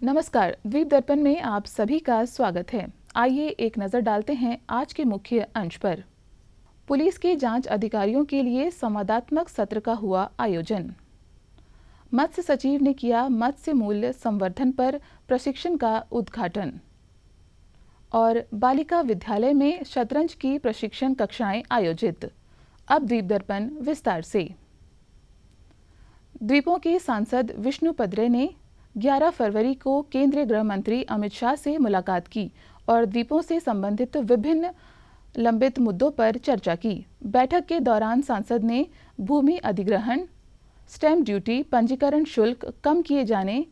नमस्कार, द्वीप दर्पण में आप सभी का स्वागत है। आइए एक नज़र डालते हैं आज के मुख्य अंश पर। पुलिस के जांच अधिकारियों के लिए संवादात्मक सत्र का हुआ आयोजन। मत्स्य सचिव ने किया मत्स्य मूल्य संवर्धन पर प्रशिक्षण का उद्घाटन। और बालिका विद्यालय में शतरंज की प्रशिक्षण कक्षाएं आयोजित। अब द्वीप दर्पण विस्तार से। द्वीपों के सांसद विष्णु पदरे ने 11 फरवरी को केंद्रीय गृह मंत्री अमित शाह से मुलाकात की और द्वीपों से संबंधित विभिन्न लंबित मुद्दों पर चर्चा की। बैठक के दौरान सांसद ने भूमि अधिग्रहण, स्टैम्प ड्यूटी, पंजीकरण शुल्क कम किए जाने,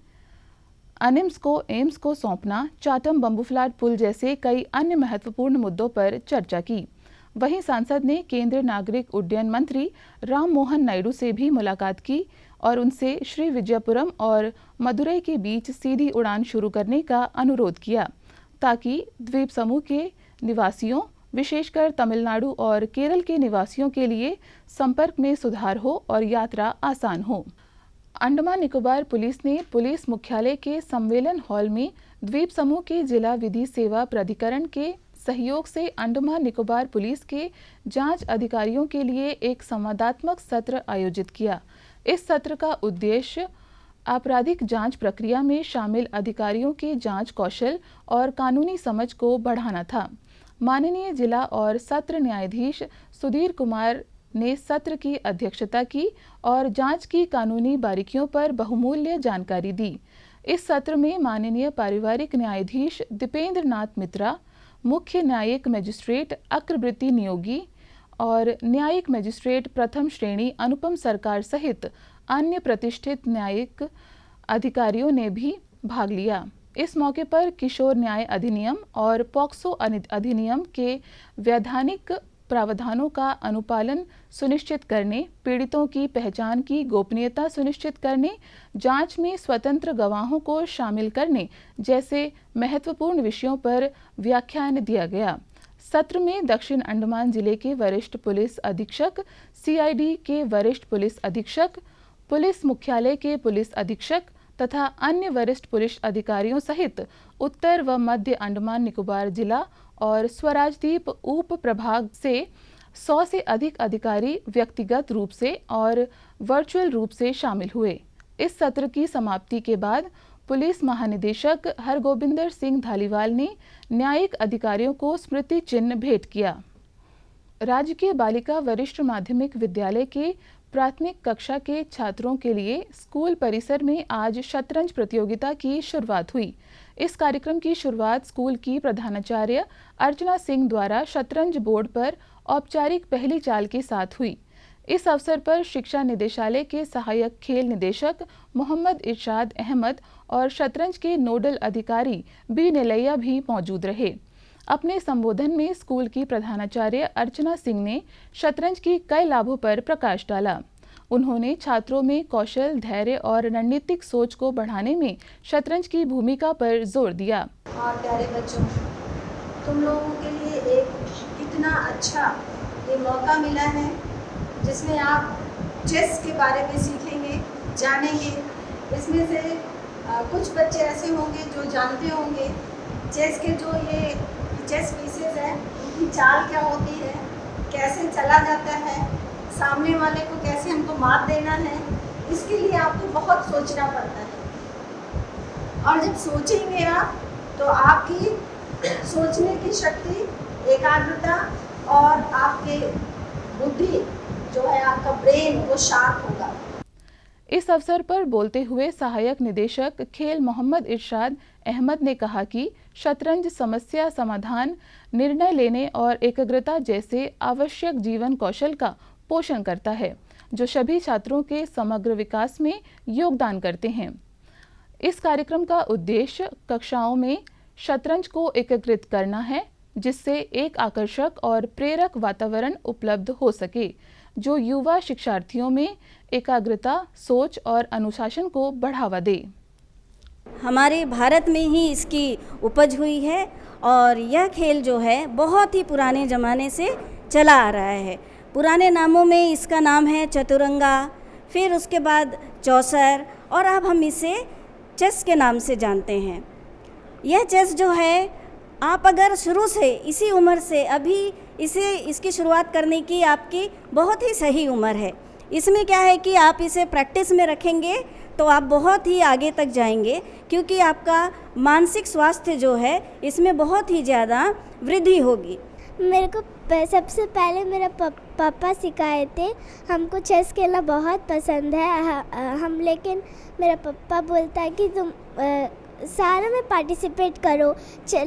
अनिम्स को एम्स को सौंपना, चाटम बम्बूफ्लाट पुल जैसे कई अन्य महत्वपूर्ण मुद्दों पर चर्चा की। वहीं सांसद ने केंद्रीय नागरिक उड्डयन मंत्री राम मोहन नायडू से भी मुलाकात की और उनसे श्री विजयपुरम और मदुरई के बीच सीधी उड़ान शुरू करने का अनुरोध किया ताकि द्वीप समूह के निवासियों, विशेषकर तमिलनाडु और केरल के निवासियों के लिए संपर्क में सुधार हो और यात्रा आसान हो। अंडमान निकोबार पुलिस ने पुलिस मुख्यालय के सम्मेलन हॉल में द्वीप समूह के जिला विधि सेवा प्राधिकरण के सहयोग से अंडमान निकोबार पुलिस के जांच अधिकारियों के लिए एक संवादात्मक सत्र आयोजित किया। इस सत्र का उद्देश्य आपराधिक जांच प्रक्रिया में शामिल अधिकारियों के जांच कौशल और कानूनी समझ को बढ़ाना था। माननीय जिला और सत्र न्यायाधीश सुधीर कुमार ने सत्र की अध्यक्षता की और जांच की कानूनी बारीकियों पर बहुमूल्य जानकारी दी। इस सत्र में माननीय पारिवारिक न्यायाधीश दीपेंद्र नाथ मित्रा, मुख्य न्यायिक मजिस्ट्रेट अक्रवृत्ति नियोगी और न्यायिक मजिस्ट्रेट प्रथम श्रेणी अनुपम सरकार सहित अन्य प्रतिष्ठित न्यायिक अधिकारियों ने भी भाग लिया। इस मौके पर किशोर न्याय अधिनियम और पॉक्सो अधिनियम के वैधानिक प्रावधानों का अनुपालन सुनिश्चित करने, पीड़ितों की पहचान की गोपनीयता सुनिश्चित करने, जांच में स्वतंत्र गवाहों को शामिल करने जैसे महत्वपूर्ण विषयों पर व्याख्यान दिया गया। सत्र में दक्षिण अंडमान जिले के वरिष्ठ पुलिस अधीक्षक, सीआईडी के वरिष्ठ पुलिस अधीक्षक, पुलिस मुख्यालय के पुलिस अधीक्षक तथा अन्य वरिष्ठ पुलिस अधिकारियों सहित उत्तर व मध्य अंडमान निकोबार जिला और स्वराजद्वीप उप प्रभाग से 100 से अधिक अधिकारी व्यक्तिगत रूप से और वर्चुअल रूप से शामिल हुए। इस सत्र की समाप्ति के बाद पुलिस महानिदेशक हरगोबिंदर सिंह धालीवाल ने न्यायिक अधिकारियों को स्मृति चिन्ह भेंट किया। राजकीय बालिका वरिष्ठ माध्यमिक विद्यालय के प्राथमिक कक्षा के छात्रों के लिए स्कूल परिसर में आज शतरंज प्रतियोगिता की शुरुआत हुई। इस कार्यक्रम की शुरुआत स्कूल की प्रधानाचार्य अर्चना सिंह द्वारा शतरंज बोर्ड पर औपचारिक पहली चाल के साथ हुई। इस अवसर पर शिक्षा निदेशालय के सहायक खेल निदेशक मोहम्मद इरशाद अहमद और शतरंज के नोडल अधिकारी बी नेलैया भी मौजूद रहे। अपने संबोधन में स्कूल की प्रधानाचार्य अर्चना सिंह ने शतरंज की कई लाभों पर प्रकाश डाला। उन्होंने छात्रों में कौशल, धैर्य और रणनीतिक सोच को बढ़ाने में शतरंज की भूमिका पर जोर दिया। और प्यारे बच्चों, तुम लोगों के लिए एक कितना अच्छा ये मौका मिला है जिसमें आप चेस के बारे में सीखेंगे, जानेंगे। इसमें से कुछ बच्चे ऐसे होंगे जो जानते होंगे चेस के जो ये चेस पीसेस हैं उनकी चाल क्या होती है, कैसे चला जाता है, सामने वाले को कैसे हमको मात देना है। इसके लिए आपको बहुत सोचना पड़ता है और जब सोचेंगे आप तो आपकी सोचने की शक्ति, एकाग्रता और आपके बुद्धि जो है, आपका ब्रेन वो शार्प होगा। इस अवसर पर बोलते हुए सहायक निदेशक खेल मोहम्मद इरशाद अहमद ने कहा कि शतरंज समस्या समाधान, निर्णय लेने और एकाग्रता जैसे आवश्यक जीवन कौशल का पोषण करता है जो सभी छात्रों के समग्र विकास में योगदान करते हैं। इस कार्यक्रम का उद्देश्य कक्षाओं में शतरंज को एकीकृत करना है जिससे एक आकर्षक और प्रेरक वातावरण उपलब्ध हो सके जो युवा शिक्षार्थियों में एकाग्रता, सोच और अनुशासन को बढ़ावा दे। हमारे भारत में ही इसकी उपज हुई है और यह खेल जो है बहुत ही पुराने ज़माने से चला आ रहा है। पुराने नामों में इसका नाम है चतुरंगा, फिर उसके बाद चौसर और अब हम इसे चेस के नाम से जानते हैं। यह चेस जो है, आप अगर शुरू से इसी उम्र से अभी इसकी शुरुआत करने की आपकी बहुत ही सही उम्र है। इसमें क्या है कि आप इसे प्रैक्टिस में रखेंगे तो आप बहुत ही आगे तक जाएंगे, क्योंकि आपका मानसिक स्वास्थ्य जो है इसमें बहुत ही ज़्यादा वृद्धि होगी। मेरे को सबसे पहले मेरा पापा सिखाए थे। हमको चेस खेलना बहुत पसंद है लेकिन मेरा पापा बोलता है कि तुम सारे में पार्टिसिपेट करो,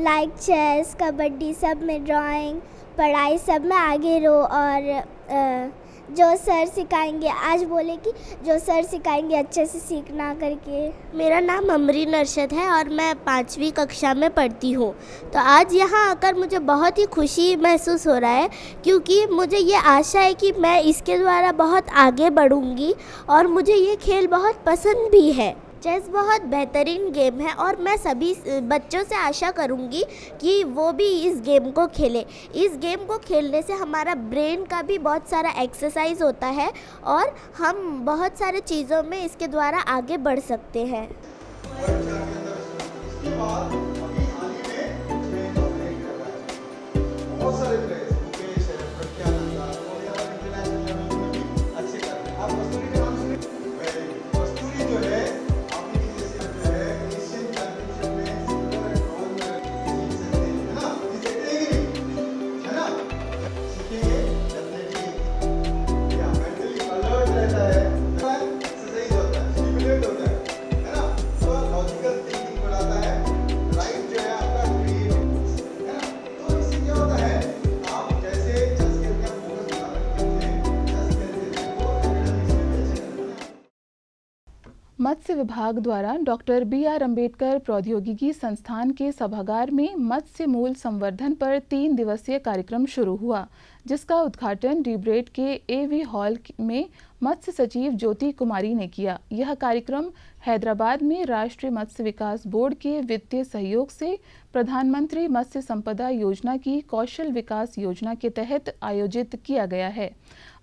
लाइक चेस, कबड्डी, सब में, ड्राइंग, पढ़ाई, सब में आगे रहो। और जो सर सिखाएंगे, आज बोले कि जो सर सिखाएंगे अच्छे से सीखना करके। मेरा नाम अमरीन अरशद है और मैं 5वीं कक्षा में पढ़ती हूँ। तो आज यहाँ आकर मुझे बहुत ही खुशी महसूस हो रहा है, क्योंकि मुझे ये आशा है कि मैं इसके द्वारा बहुत आगे बढ़ूँगी और मुझे ये खेल बहुत पसंद भी है। चेस बहुत बेहतरीन गेम है और मैं सभी बच्चों से आशा करूंगी कि वो भी इस गेम को खेले। इस गेम को खेलने से हमारा ब्रेन का भी बहुत सारा एक्सरसाइज होता है और हम बहुत सारे चीज़ों में इसके द्वारा आगे बढ़ सकते हैं। मत्स्य विभाग द्वारा डॉक्टर बी.आर. अम्बेडकर प्रौद्योगिकी संस्थान के सभागार में मत्स्य मूल संवर्धन पर 3 दिवसीय कार्यक्रम शुरू हुआ, जिसका उद्घाटन डीब्रेट के एवी हॉल में मत्स्य सचिव ज्योति कुमारी ने किया। यह कार्यक्रम हैदराबाद में राष्ट्रीय मत्स्य विकास बोर्ड के वित्तीय सहयोग से प्रधानमंत्री मत्स्य संपदा योजना की कौशल विकास योजना के तहत आयोजित किया गया है।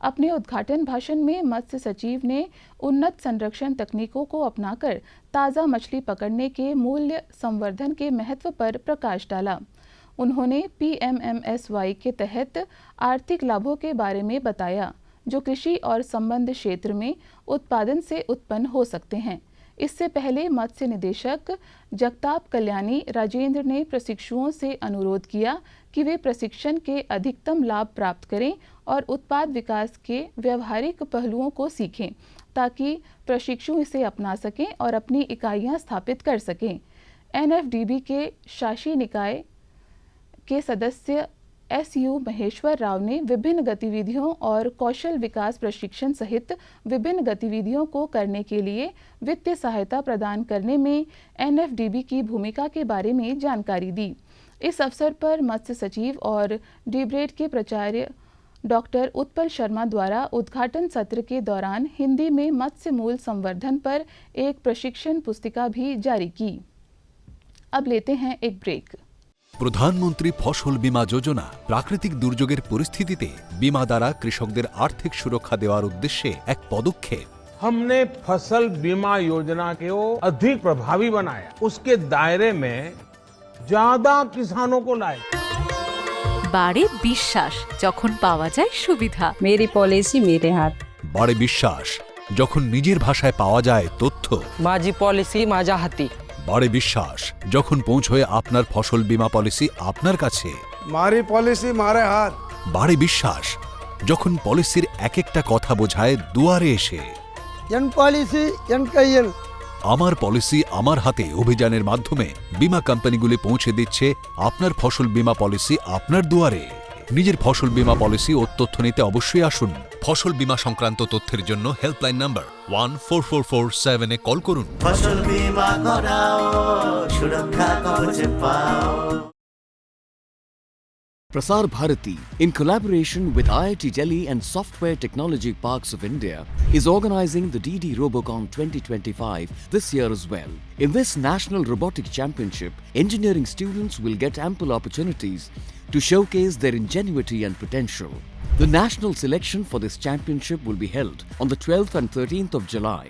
अपने उद्घाटन भाषण में मत्स्य सचिव ने उन्नत संरक्षण तकनीकों को अपनाकर ताज़ा मछली पकड़ने के मूल्य संवर्धन के महत्व पर प्रकाश डाला। उन्होंने PMMSY के तहत आर्थिक लाभों के बारे में बताया, जो कृषि और संबद्ध क्षेत्र में उत्पादन से उत्पन्न हो सकते हैं। इससे पहले मत्स्य निदेशक जगताप कल्याणी राजेंद्र ने प्रशिक्षुओं से अनुरोध किया कि वे प्रशिक्षण के अधिकतम लाभ प्राप्त करें और उत्पाद विकास के व्यवहारिक पहलुओं को सीखें, ताकि प्रशिक्षु इसे अपना सकें और अपनी इकाइयां स्थापित कर सकें। NFDB के शासी निकाय के सदस्य SU महेश्वर राव ने विभिन्न गतिविधियों और कौशल विकास प्रशिक्षण सहित विभिन्न गतिविधियों को करने के लिए वित्तीय सहायता प्रदान करने में NFDB की भूमिका के बारे में जानकारी दी। इस अवसर पर मत्स्य सचिव और डीब्रेट के प्राचार्य डॉक्टर उत्पल शर्मा द्वारा उद्घाटन सत्र के दौरान हिंदी में मत्स्य मूल संवर्धन पर एक प्रशिक्षण पुस्तिका भी जारी की। अब लेते हैं एक ब्रेक। প্রধানমন্ত্রী ফসল বীমা যোজনা প্রাকৃতিক দুর্যোগের পরিস্থিতিতে বীমা দ্বারা কৃষকদের আর্থিক সুরক্ষা দেওয়ার উদ্দেশ্যে এক পদক্ষেপ। हमने फसल बीमा योजना को अधिक प्रभावी बनाया, उसके दायरे में ज्यादा किसानों को लाए। বাড়ে বিশ্বাস যখন পাওয়া যায় সুবিধা। मेरी पॉलिसी मेरे हाथ। বাড়ে বিশ্বাস যখন নিজের ভাষায় পাওয়া যায় তথ্য। माझी पॉलिसी माझ्या हाती। বাড়ে বিশ্বাস যখন পৌঁছয় আপনার ফসল বীমা পলিসি আপনার কাছে। मारी पॉलिसी मारे हाथ। বাড়ে বিশ্বাস যখন পলিসির এক একটা কথা বোঝায় দুয়ারে এসে। एन पॉलिसी एन कैयल। আমার পলিসি আমার হাতে অভিযানের মাধ্যমে বীমা কোম্পানিগুলি পৌঁছে দিচ্ছে আপনার ফসল বীমা পলিসি আপনার দুয়ারে। নিজের ফসল বীমা পলিসি ও তথ্য নিতে অবশ্যই আসুন। ফসল বীমা সংক্রান্ত তথ্যের জন্য হেল্পলাইন নাম্বার 14447 এ কল করুন। ফসল বীমা করাও, সুরক্ষা কবচ পাও। Prasar Bharati, in collaboration with IIT Delhi and Software Technology Parks of India, is organizing the DD Robocon 2025 this year as well. In this National Robotic Championship, engineering students will get ample opportunities to showcase their ingenuity and potential. The national selection for this championship will be held on the 12th and 13th of July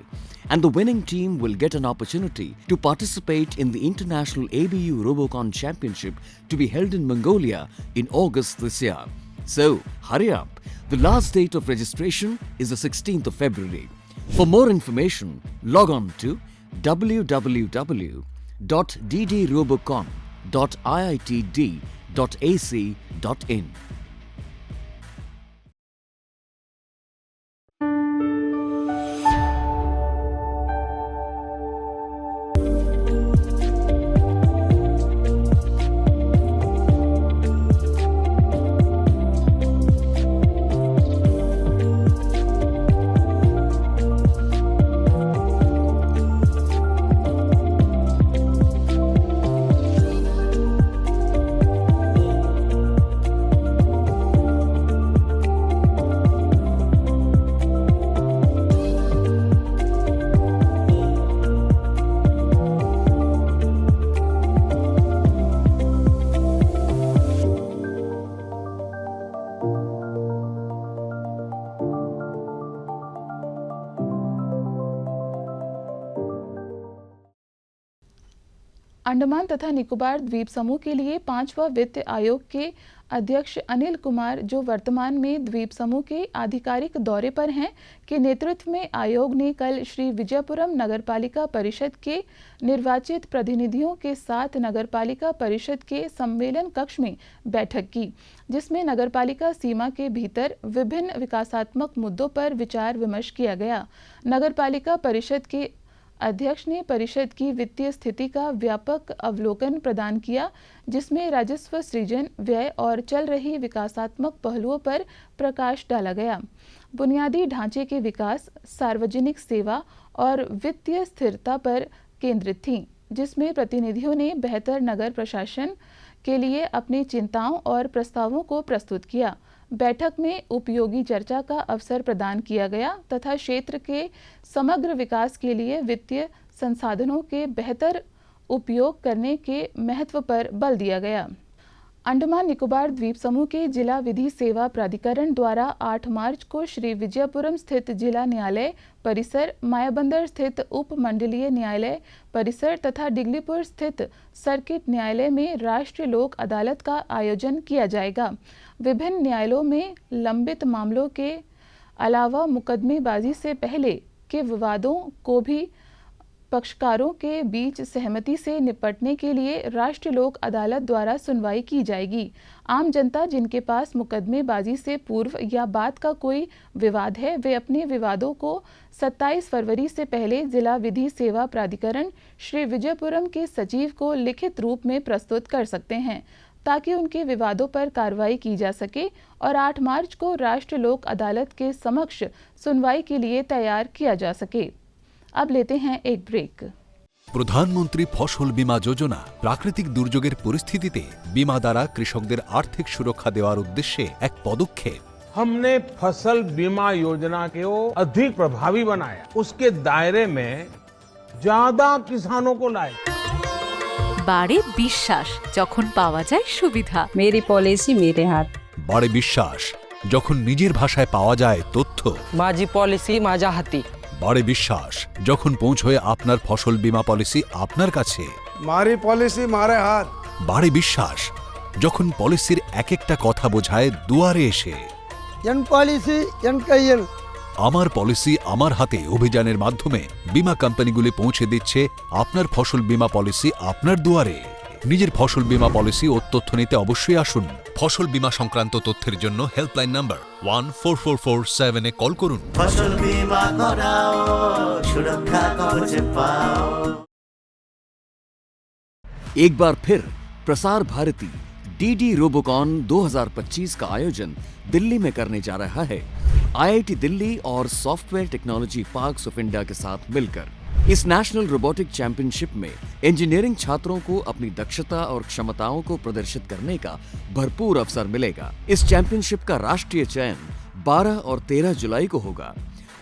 and the winning team will get an opportunity to participate in the International ABU Robocon Championship to be held in Mongolia in August this year. So, hurry up. The last date of registration is the 16th of February. For more information, log on to www.ddrobocon.iitd.ac.in. Andaman तथा निकोबार द्वीप समूह के लिए 5वां वित्त आयोग के अध्यक्ष अनिल कुमार, जो वर्तमान में द्वीप समूह के आधिकारिक दौरे पर हैं, के नेतृत्व में आयोग ने कल श्री विजयपुरम नगरपालिका परिषद के निर्वाचित प्रतिनिधियों के साथ नगरपालिका परिषद के सम्मेलन कक्ष में बैठक की, जिसमें नगरपालिका सीमा के भीतर विभिन्न विकासात्मक मुद्दों पर विचार विमर्श किया गया। नगरपालिका परिषद के अध्यक्ष ने परिषद की वित्तीय स्थिति का व्यापक अवलोकन प्रदान किया, जिसमें राजस्व सृजन, व्यय और चल रही विकासात्मक पहलुओं पर प्रकाश डाला गया। बुनियादी ढांचे के विकास, सार्वजनिक सेवा और वित्तीय स्थिरता पर केंद्रित थी, जिसमें प्रतिनिधियों ने बेहतर नगर प्रशासन के लिए अपनी चिंताओं और प्रस्तावों को प्रस्तुत किया। बैठक में उपयोगी चर्चा का अवसर प्रदान किया गया तथा क्षेत्र के समग्र विकास के लिए वित्तीय संसाधनों के बेहतर उपयोग करने के महत्व पर बल दिया गया। अंडमान निकोबार द्वीप समूह के जिला विधि सेवा प्राधिकरण द्वारा 8 मार्च को श्री विजयपुरम स्थित जिला न्यायालय परिसर, मायाबंदर स्थित उप मंडलीय न्यायालय परिसर तथा डिगलीपुर स्थित सर्किट न्यायालय में राष्ट्रीय लोक अदालत का आयोजन किया जाएगा। विभिन्न न्यायालयों में लंबित मामलों के अलावा मुकदमेबाजी से पहले के विवादों को भी पक्षकारों के बीच सहमति से निपटने के लिए राष्ट्रीय लोक अदालत द्वारा सुनवाई की जाएगी। आम जनता जिनके पास मुकदमेबाजी से पूर्व या बाद का कोई विवाद है, वे अपने विवादों को 27 फरवरी से पहले जिला विधि सेवा प्राधिकरण श्री विजयपुरम के सचिव को लिखित रूप में प्रस्तुत कर सकते हैं, ताकि उनके विवादों पर कार्रवाई की जा सके और 8 मार्च को राष्ट्रीय लोक अदालत के समक्ष सुनवाई के लिए तैयार किया जा सके। अब लेते हैं एक ब्रेक। প্রধানমন্ত্রী ফসল বীমা যোজনা প্রাকৃতিক দুর্যোগের পরিস্থিতিতে বীমা দ্বারা কৃষকদের আর্থিক সুরক্ষা দেওয়ার উদ্দেশ্যে এক পদক্ষেপ। हमने फसल बीमा योजना को अधिक प्रभावी बनाया, उसके दायरे में ज्यादा किसानों को लाए। বাড়ে বিশ্বাস যখন পাওয়া যায় সুবিধা। मेरी पॉलिसी मेरे हाथ। বাড়ে বিশ্বাস যখন নিজের ভাষায় পাওয়া যায় তথ্য। माझी पॉलिसी माझ्या हाती। বাড়ে বিশ্বাস যখন পৌঁছয় আপনার ফসল বীমা পলিসি আপনার কাছে। मारी पॉलिसी मारे हाथ। বাড়ে বিশ্বাস যখন পলিসির এক একটা কথা বোঝায় দুয়ারে এসে। एन पॉलिसी एन कैयन। আমার পলিসি আমার হাতে অভিযানের মাধ্যমে বীমা কোম্পানিগুলি পৌঁছে দিচ্ছে আপনার ফসল বীমা পলিসি আপনার দুয়ারে। নিজের ফসল বীমা পলিসি ও তথ্য নিতে অবশ্যই আসুন। ফসল বীমা সংক্রান্ত তথ্যের জন্য হেল্পলাইন নাম্বার 14447 এ কল করুন। ফসল বীমা করাও, সুরক্ষা কবচ পাও। एक बार फिर प्रसार भारती डीडी रोबोकॉन 2025 का आयोजन दिल्ली में करने जा रहा है, आईआईटी दिल्ली और software technology parks of India के साथ मिलकर। इस नेशनल रोबोटिक चैंपियनशिप में इंजीनियरिंग छात्रों को अपनी दक्षता और क्षमताओं को प्रदर्शित करने का भरपूर अवसर मिलेगा। इस चैंपियनशिप का राष्ट्रीय चयन 12 और 13 जुलाई को होगा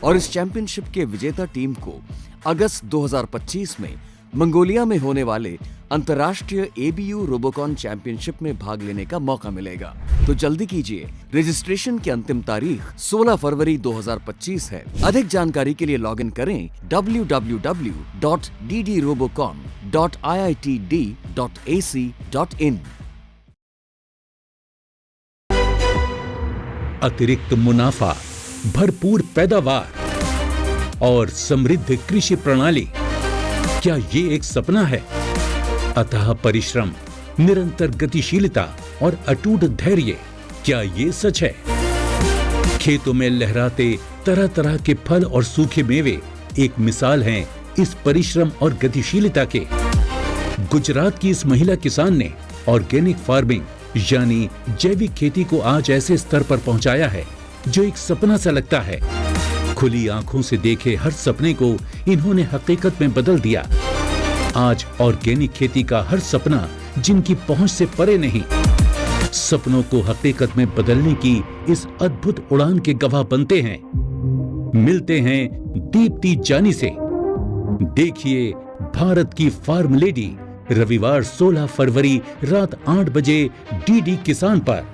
और इस चैंपियनशिप के विजेता टीम को अगस्त 2025 में मंगोलिया में होने वाले अंतर्राष्ट्रीय ABU रोबोकॉन चैंपियनशिप में भाग लेने का मौका मिलेगा। तो जल्दी कीजिए, रजिस्ट्रेशन की अंतिम तारीख 16 फरवरी 2025 है। अधिक जानकारी के लिए लॉगिन करें www.ddrobocon.iitd.ac.in। अतिरिक्त मुनाफा, भरपूर पैदावार और समृद्ध कृषि प्रणाली, क्या ये एक सपना है? अथाह परिश्रम, निरंतर गतिशीलता और अटूट धैर्य, क्या ये सच है? खेतों में लहराते तरह तरह के फल और सूखे मेवे एक मिसाल हैं इस परिश्रम और गतिशीलता के। गुजरात की इस महिला किसान ने ऑर्गेनिक फार्मिंग यानी जैविक खेती को आज ऐसे स्तर पर पहुंचाया है जो एक सपना सा लगता है। खुली आंखों से देखे हर सपने को इन्होंने हकीकत में बदल दिया। आज ऑर्गेनिक खेती का हर सपना जिनकी पहुंच से परे नहीं, सपनों को हकीकत में बदलने की इस अद्भुत उड़ान के गवाह बनते हैं। मिलते हैं दीप्ति जानी से। देखिए भारत की फार्म लेडी, रविवार 16 फरवरी रात 8 बजे डीडी किसान पर।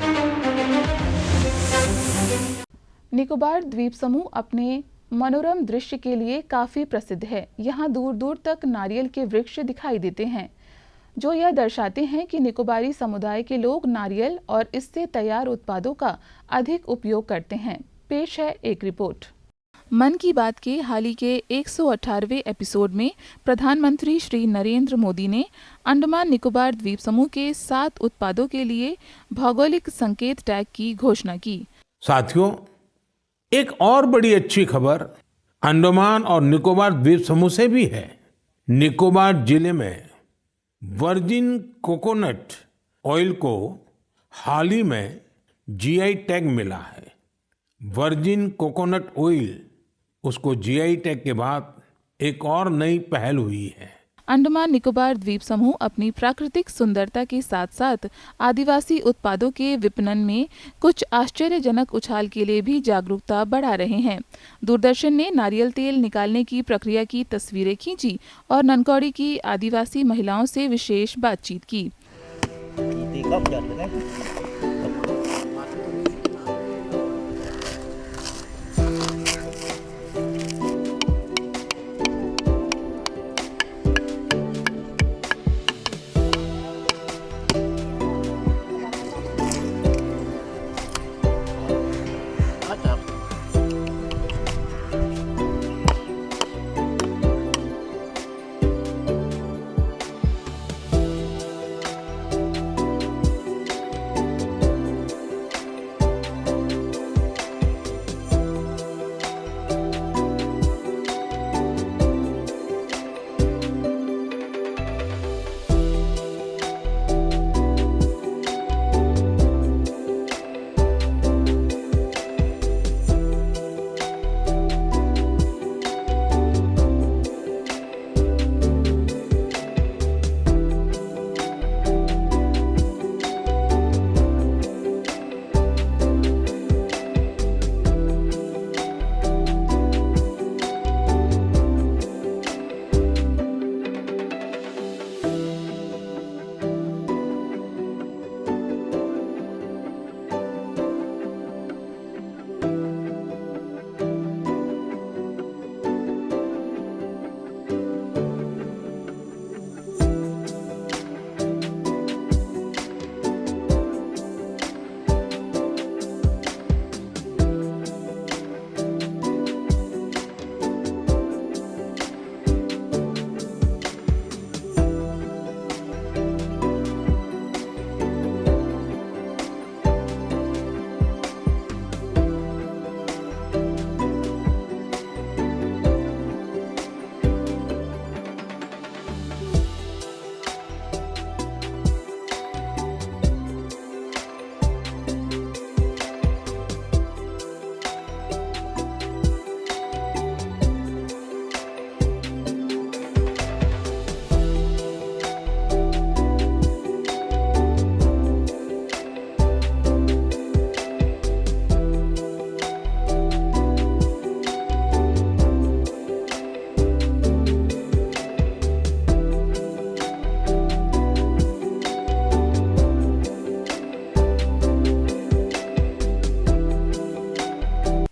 निकोबार द्वीप समूह अपने मनोरम दृश्य के लिए काफी प्रसिद्ध है। यहाँ दूर दूर तक नारियल के वृक्ष दिखाई देते हैं जो यह दर्शाते हैं कि निकोबारी समुदाय के लोग नारियल और इससे तैयार उत्पादों का अधिक उपयोग करते हैं। पेश है एक रिपोर्ट। मन की बात के हाल ही के 118वें एपिसोड में प्रधानमंत्री श्री नरेंद्र मोदी ने अंडमान निकोबार द्वीप समूह के 7 उत्पादों के लिए भौगोलिक संकेत टैग की घोषणा की। साथियों, एक और बड़ी अच्छी खबर अंडमान और निकोबार द्वीप समूह से भी है। निकोबार जिले में वर्जिन कोकोनट ऑयल को हाल ही में जीआई टैग मिला है। वर्जिन कोकोनट ऑयल, उसको जीआई टैग के बाद एक और नई पहल हुई है। अंडमान निकोबार द्वीप समूह अपनी प्राकृतिक सुंदरता के साथ साथ आदिवासी उत्पादों के विपणन में कुछ आश्चर्यजनक उछाल के लिए भी जागरूकता बढ़ा रहे हैं। दूरदर्शन ने नारियल तेल निकालने की प्रक्रिया की तस्वीरें खींची और ननकौड़ी की आदिवासी महिलाओं से विशेष बातचीत की।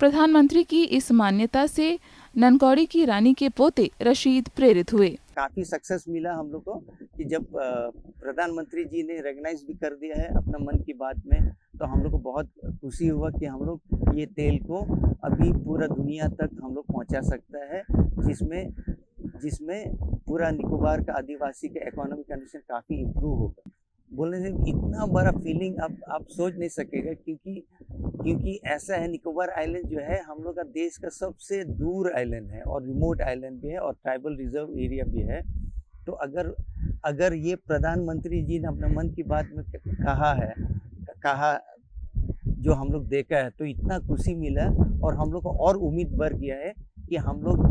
प्रधानमंत्री की इस मान्यता से ननकौड़ी की रानी के पोते रशीद प्रेरित हुए। काफ़ी सक्सेस मिला हम लोग को कि जब प्रधानमंत्री जी ने रिकग्नाइज भी कर दिया है अपना मन की बात में, तो हम लोग को बहुत खुशी हुआ कि हम लोग ये तेल को अभी पूरा दुनिया तक हम लोग पहुंचा सकता है, जिसमें पूरा निकोबार का आदिवासी का इकोनॉमिक कंडीशन काफ़ी इम्प्रूव होगा। बोलने से इतना बड़ा फीलिंग आप सोच नहीं सकेगा, क्योंकि ऐसा है, निकोबार आइलैंड जो है हम लोग का देश का सबसे दूर आइलैंड है और रिमोट आइलैंड भी है और ट्राइबल रिजर्व एरिया भी है। तो अगर ये प्रधानमंत्री जी ने अपने मन की बात में कहा जो हम लोग देखा है, तो इतना खुशी मिला और हम लोग को और उम्मीद बढ़ गया है कि हम लोग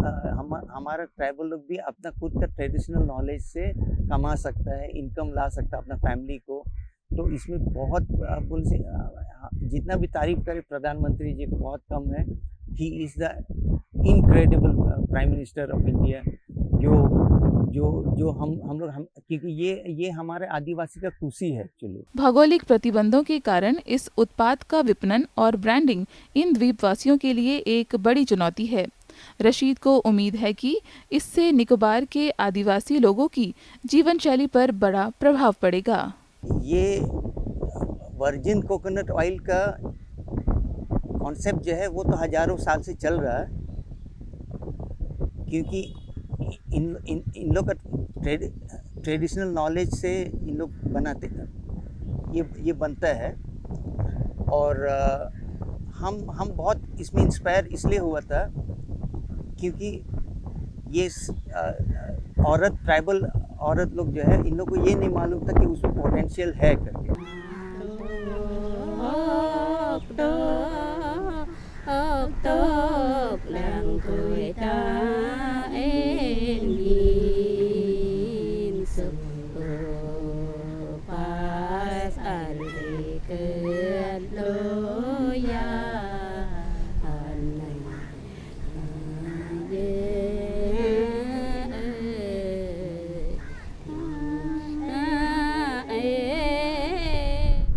हमारा ट्राइबल लोग भी अपना खुद का ट्रेडिशनल नॉलेज से कमा सकता है, इनकम ला सकता है अपना फैमिली को। तो इसमें बहुत जितना भी तारीफ करे प्रधानमंत्री जी को बहुत कम है। He is the incredible prime minister of India, जो हम लोग क्योंकि ये हमारे आदिवासी का खुशी है एक्चुअली। भौगोलिक प्रतिबंधों के कारण इस उत्पाद का विपणन और ब्रांडिंग इन द्वीपवासियों के लिए एक बड़ी चुनौती है। रशीद को उम्मीद है कि इससे निकोबार के आदिवासी लोगों की जीवन शैली पर बड़ा प्रभाव पड़ेगा। ये वर्जिन कोकोनट ऑयल का कॉन्सेप्ट जो है वो तो हजारों साल से चल रहा है, क्योंकि इन लोग का ट्रेडिशनल नॉलेज से इन लोग बनाते ये बनता है। और हम बहुत इसमें इंस्पायर इसलिए हुआ था क्योंकि ये ट्राइबल औरत लोग जो है, इन लोग को ये नहीं मालूम था कि उसमें पोटेंशियल है करके।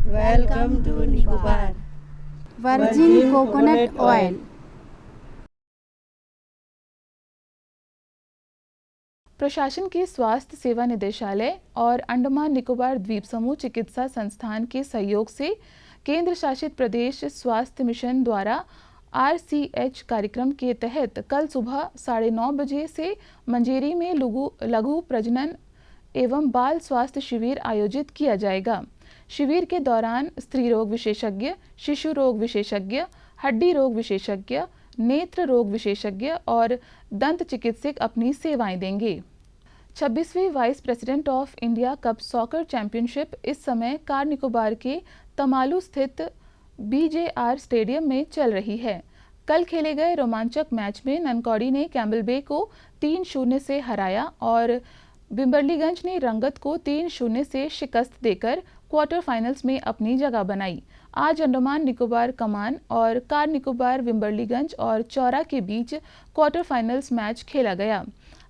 Welcome to Nicobar virgin coconut oil. प्रशासन के स्वास्थ्य सेवा निदेशालय और अंडमान निकोबार द्वीप समूह चिकित्सा संस्थान के सहयोग से केंद्र शासित प्रदेश स्वास्थ्य मिशन द्वारा RCH कार्यक्रम के तहत कल सुबह 9:30 बजे से मंजेरी में लघु प्रजनन एवं बाल स्वास्थ्य शिविर आयोजित किया जाएगा। शिविर के दौरान स्त्री रोग विशेषज्ञ, शिशु रोग विशेषज्ञ, हड्डी रोग विशेषज्ञ, नेत्र रोग विशेषज्ञ और दंत चिकित्सक अपनी सेवाएं देंगे। 26वीं vice president of India cup soccer championship इस समय कार निकोबार के तमालू स्थित BJR स्टेडियम में चल रही है। कल खेले गए रोमांचक मैच में ननकौड़ी ने कैम्बल बे को 3-0 से हराया और बिम्बरलीगंज ने रंगत को 3-0 से शिकस्त देकर क्वार्टर फाइनल्स में अपनी जगह बनाई। आज अंडमान निकोबार कमान और कार निकोबार विम्बरलीगंज और चौरा के बीच क्वार्टर फाइनल्स मैच खेला गया।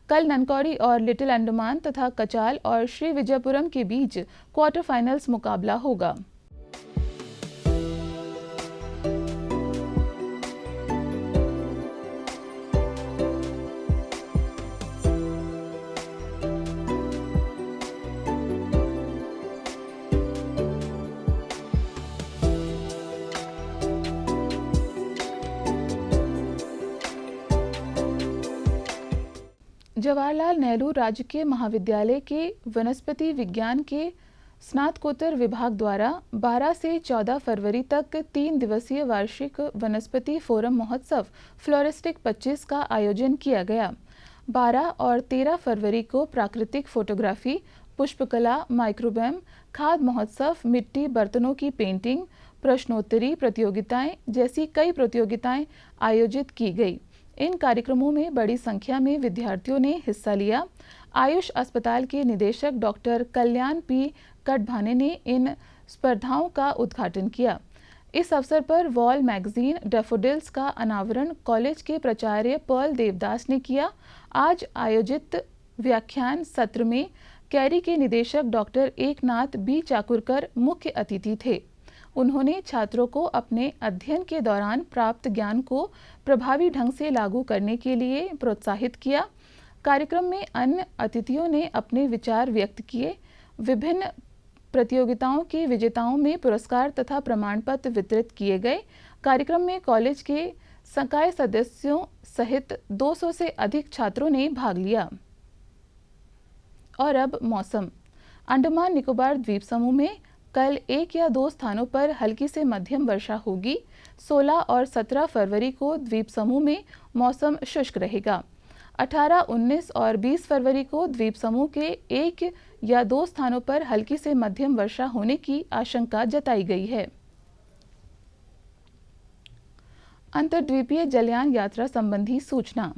कल ननकौड़ी और लिटिल अंडमान तथा कचाल और श्री विजयपुरम के बीच क्वार्टर फाइनल्स मुकाबला होगा। जवाहरलाल नेहरू राजकीय महाविद्यालय के वनस्पति विज्ञान के स्नातकोत्तर विभाग द्वारा 12 से 14 फरवरी तक 3 दिवसीय वार्षिक वनस्पति फोरम महोत्सव फ्लोरिस्टिक 25 का आयोजन किया गया। 12 और 13 फरवरी को प्राकृतिक फोटोग्राफी, पुष्पकला, माइक्रोबैम, खाद महोत्सव, मिट्टी बर्तनों की पेंटिंग, प्रश्नोत्तरी प्रतियोगिताएं जैसी कई प्रतियोगिताएं आयोजित की गई। इन कार्यक्रमों में बड़ी संख्या में विद्यार्थियों ने हिस्सा लिया। आयुष अस्पताल के निदेशक डॉक्टर कल्याण P कटभाने ने इन स्पर्धाओं का उद्घाटन किया। इस अवसर पर वॉल मैगजीन डैफोडिल्स का अनावरण कॉलेज के प्राचार्य पर्ल देवदास ने किया। आज आयोजित व्याख्यान सत्र में कैरी के निदेशक डॉक्टर एकनाथ B चाकुरकर मुख्य अतिथि थे। उन्होंने छात्रों को अपने अध्ययन के दौरान प्राप्त ज्ञान को प्रभावी ढंग से लागू करने के लिए प्रोत्साहित किया। कार्यक्रम में अन्य अतिथियों ने अपने विचार व्यक्त किए। विभिन्न प्रतियोगिताओं के विजेताओं में पुरस्कार तथा प्रमाण पत्र वितरित किए गए। कार्यक्रम में कॉलेज के संकाय सदस्यों सहित 200 से अधिक छात्रों ने भाग लिया। और अब मौसम। अंडमान निकोबार द्वीप समूह में कल 1 या 2 स्थानों पर हल्की से मध्यम वर्षा होगी। 16 और 17 फरवरी को द्वीप समूह में मौसम शुष्क रहेगा। 18, 19 और 20 फरवरी को द्वीप समूह के 1 या 2 स्थानों पर हल्की से मध्यम वर्षा होने की आशंका जताई गई है। अंतर्द्वीपीय जलयान यात्रा संबंधी सूचना।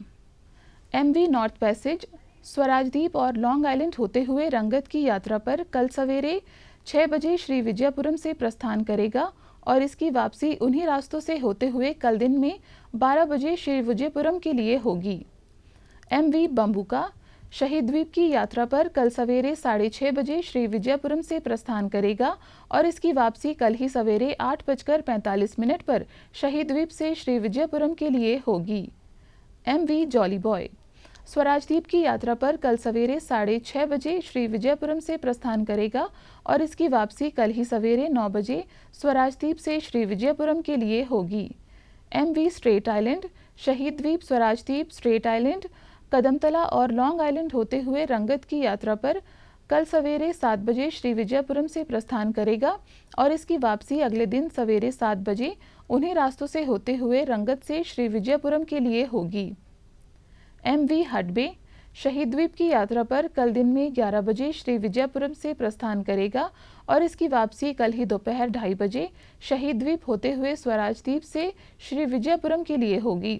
MV नॉर्थ पैसेज स्वराजद्वीप और लॉन्ग आइलैंड होते हुए रंगत की यात्रा पर कल सवेरे 6 बजे श्री विजयपुरम से प्रस्थान करेगा और इसकी वापसी उन्हीं रास्तों से होते हुए कल दिन में 12 बजे श्री विजयपुरम के लिए होगी। MV बम्बुका शहीद द्वीप की यात्रा पर कल सवेरे 6:30 बजे श्री विजयपुरम से प्रस्थान करेगा और इसकी वापसी कल ही सवेरे 8:45 पर शहीद द्वीप से श्री विजयपुरम के लिए होगी। MV जॉली बॉय स्वराजद्वीप की यात्रा पर कल सवेरे 6:30 बजे श्री विजयपुरम से प्रस्थान करेगा और इसकी वापसी कल ही सवेरे 9 बजे स्वराजद्वीप से श्री विजयपुरम के लिए होगी। MV स्ट्रेट आइलैंड शहीद द्वीप स्वराजद्वीप स्ट्रेट आइलैंड कदमतला और लॉन्ग आइलैंड होते हुए रंगत की यात्रा पर कल सवेरे 7 बजे श्री विजयपुरम से प्रस्थान करेगा और इसकी वापसी अगले दिन सवेरे 7 बजे उन्हीं रास्तों से होते हुए रंगत से श्री विजयपुरम के लिए होगी। MV हडबे शहीद द्वीप की यात्रा पर कल दिन में 11 बजे श्री विजयपुरम से प्रस्थान करेगा और इसकी वापसी कल ही दोपहर 2:30 बजे शहीद द्वीप होते हुए स्वराजद्वीप से श्री विजयपुरम के लिए होगी।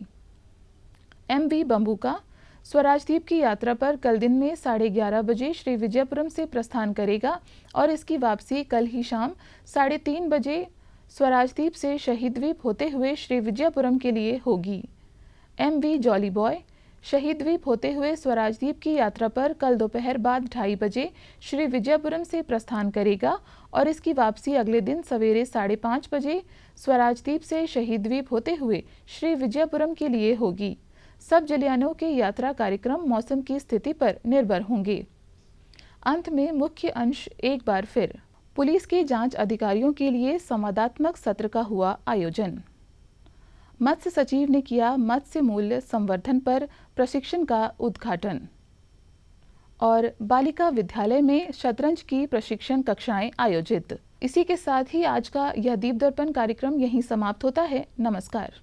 MV बम्बुका स्वराजद्वीप की यात्रा पर कल दिन में 11:30 बजे श्री विजयपुरम से प्रस्थान करेगा और इसकी वापसी कल ही शाम 3:30 बजे स्वराजद्वीप से शहीद द्वीप होते हुए श्री विजयपुरम के लिए होगी। MV जॉली बॉय शहीद द्वीप होते हुए स्वराजद्वीप की यात्रा पर कल दोपहर बाद 2:30 बजे श्री विजयपुरम से प्रस्थान करेगा और इसकी वापसी अगले दिन सवेरे 5:30 बजे स्वराजद्वीप से शहीद द्वीप होते हुए श्री विजयपुरम के लिए होगी। सब जलयानों के यात्रा कार्यक्रम मौसम की स्थिति पर निर्भर होंगे। अंत में मुख्य अंश एक बार फिर। पुलिस के जांच अधिकारियों के लिए संवादात्मक सत्र का हुआ आयोजन। मत्स्य सचिव ने किया मत्स्य मूल्य संवर्धन पर प्रशिक्षण का उद्घाटन। और बालिका विद्यालय में शतरंज की प्रशिक्षण कक्षाएं आयोजित। इसी के साथ ही आज का यह दीप दर्पण कार्यक्रम यहीं समाप्त होता है। नमस्कार।